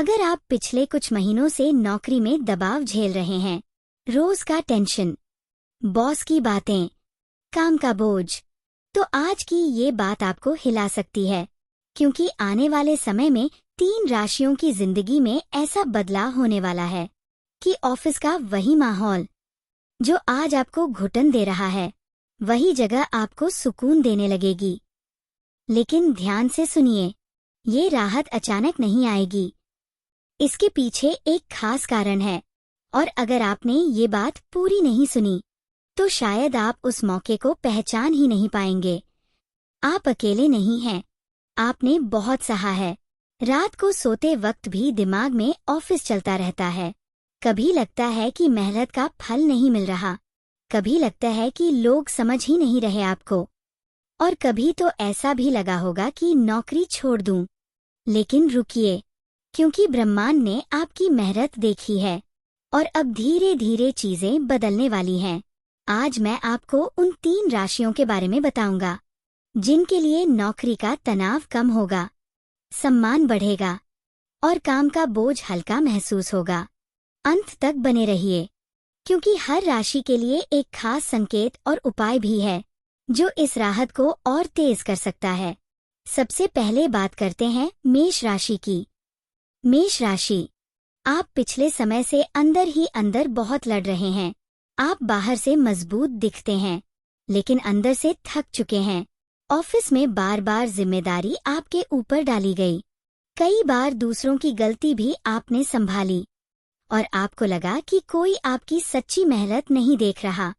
अगर आप पिछले कुछ महीनों से नौकरी में दबाव झेल रहे हैं, रोज का टेंशन, बॉस की बातें, काम का बोझ, तो आज की ये बात आपको हिला सकती है, क्योंकि आने वाले समय में 3 राशियों की जिंदगी में ऐसा बदलाव होने वाला है कि ऑफिस का वही माहौल जो आज आपको घुटन दे रहा है, वही जगह आपको सुकून देने लगेगी। लेकिन ध्यान से सुनिए, ये राहत अचानक नहीं आएगी। इसके पीछे एक खास कारण है, और अगर आपने ये बात पूरी नहीं सुनी, तो शायद आप उस मौके को पहचान ही नहीं पाएंगे। आप अकेले नहीं हैं, आपने बहुत सहा है। रात को सोते वक्त भी दिमाग में ऑफिस चलता रहता है। कभी लगता है कि मेहनत का फल नहीं मिल रहा, कभी लगता है कि लोग समझ ही नहीं रहे आपको, और कभी तो ऐसा भी लगा होगा कि नौकरी छोड़ दूं। लेकिन रुकिए, क्योंकि ब्रह्मांड ने आपकी मेहनत देखी है और अब धीरे धीरे चीजें बदलने वाली हैं। आज मैं आपको उन 3 राशियों के बारे में बताऊंगा जिनके लिए नौकरी का तनाव कम होगा, सम्मान बढ़ेगा और काम का बोझ हल्का महसूस होगा। अंत तक बने रहिए, क्योंकि हर राशि के लिए एक खास संकेत और उपाय भी है जो इस राहत को और तेज कर सकता है। सबसे पहले बात करते हैं मेष राशि की। मेष राशि, आप पिछले समय से अंदर ही अंदर बहुत लड़ रहे हैं। आप बाहर से मजबूत दिखते हैं, लेकिन अंदर से थक चुके हैं। ऑफिस में बार बार जिम्मेदारी आपके ऊपर डाली गई। कई बार दूसरों की गलती भी आपने संभाली, और आपको लगा कि कोई आपकी सच्ची मेहनत नहीं देख रहा।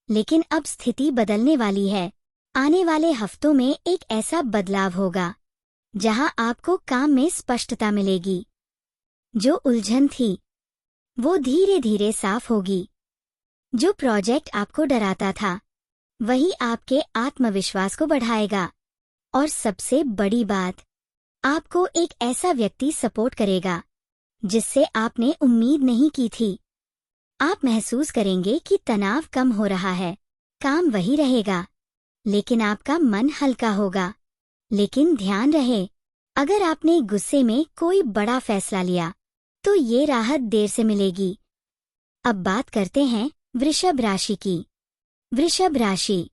लेकिन अब स्थिति बदलने वाली है। आने वाले हफ्तों में एक ऐसा बदलाव होगा जहां आपको काम में स्पष्टता मिलेगी। जो उलझन थी, वो धीरे धीरे साफ होगी। जो प्रोजेक्ट आपको डराता था, वही आपके आत्मविश्वास को बढ़ाएगा। और सबसे बड़ी बात, आपको एक ऐसा व्यक्ति सपोर्ट करेगा जिससे आपने उम्मीद नहीं की थी। आप महसूस करेंगे कि तनाव कम हो रहा है। काम वही रहेगा, लेकिन आपका मन हल्का होगा। लेकिन ध्यान रहे, अगर आपने गुस्से में कोई बड़ा फैसला लिया, तो ये राहत देर से मिलेगी। अब बात करते हैं वृषभ राशि की। वृषभ राशि,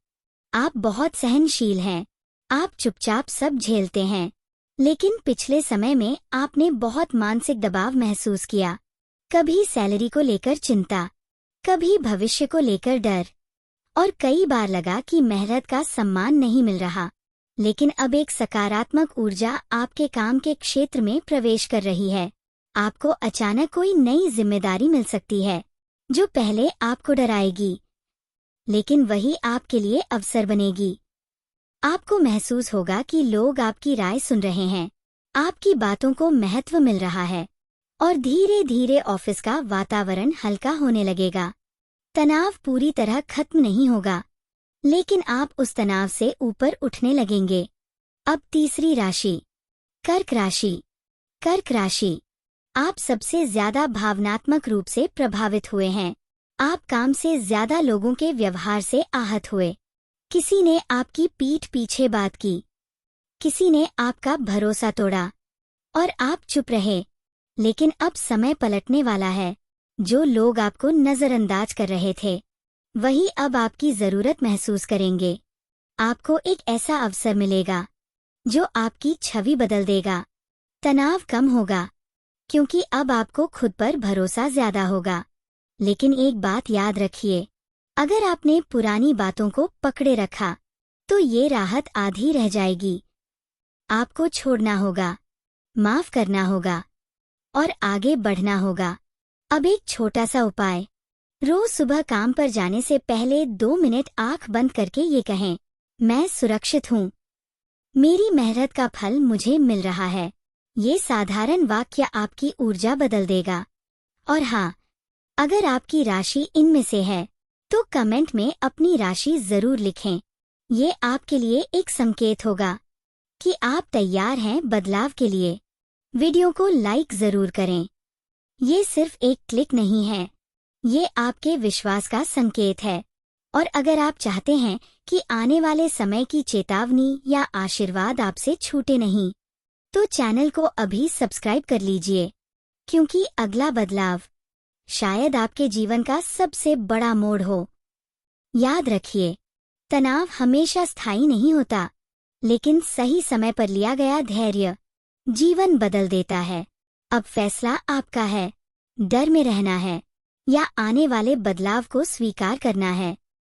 आप बहुत सहनशील हैं। आप चुपचाप सब झेलते हैं, लेकिन पिछले समय में आपने बहुत मानसिक दबाव महसूस किया। कभी सैलरी को लेकर चिंता, कभी भविष्य को लेकर डर, और कई बार लगा कि मेहनत का सम्मान नहीं मिल रहा। लेकिन अब एक सकारात्मक ऊर्जा आपके काम के क्षेत्र में प्रवेश कर रही है। आपको अचानक कोई नई जिम्मेदारी मिल सकती है जो पहले आपको डराएगी, लेकिन वही आपके लिए अवसर बनेगी। आपको महसूस होगा कि लोग आपकी राय सुन रहे हैं, आपकी बातों को महत्व मिल रहा है, और धीरे धीरे ऑफिस का वातावरण हल्का होने लगेगा। तनाव पूरी तरह खत्म नहीं होगा, लेकिन आप उस तनाव से ऊपर उठने लगेंगे। अब तीसरी राशि, कर्क राशि। कर्क राशि, आप सबसे ज्यादा भावनात्मक रूप से प्रभावित हुए हैं। आप काम से ज्यादा लोगों के व्यवहार से आहत हुए। किसी ने आपकी पीठ पीछे बात की, किसी ने आपका भरोसा तोड़ा, और आप चुप रहे। लेकिन अब समय पलटने वाला है। जो लोग आपको नजरअंदाज कर रहे थे, वही अब आपकी जरूरत महसूस करेंगे। आपको एक ऐसा अवसर मिलेगा जो आपकी छवि बदल देगा। तनाव कम होगा, क्योंकि अब आपको खुद पर भरोसा ज्यादा होगा। लेकिन एक बात याद रखिए, अगर आपने पुरानी बातों को पकड़े रखा, तो ये राहत आधी रह जाएगी। आपको छोड़ना होगा, माफ करना होगा, और आगे बढ़ना होगा। अब एक छोटा सा उपाय, रोज सुबह काम पर जाने से पहले 2 मिनट आंख बंद करके ये कहें, मैं सुरक्षित हूँ, मेरी मेहनत का फल मुझे मिल रहा है। ये साधारण वाक्य आपकी ऊर्जा बदल देगा। और हाँ, अगर आपकी राशि इनमें से है, तो कमेंट में अपनी राशि जरूर लिखें। ये आपके लिए एक संकेत होगा कि आप तैयार हैं बदलाव के लिए। वीडियो को लाइक जरूर करें। ये सिर्फ एक क्लिक नहीं है, ये आपके विश्वास का संकेत है। और अगर आप चाहते हैं कि आने वाले समय की चेतावनी या आशीर्वाद आपसे छूटे नहीं, तो चैनल को अभी सब्सक्राइब कर लीजिए क्योंकि अगला बदलाव शायद आपके जीवन का सबसे बड़ा मोड़ हो। याद रखिए, तनाव हमेशा स्थायी नहीं होता, लेकिन सही समय पर लिया गया धैर्य जीवन बदल देता है। अब फैसला आपका है, डर में रहना है या आने वाले बदलाव को स्वीकार करना है।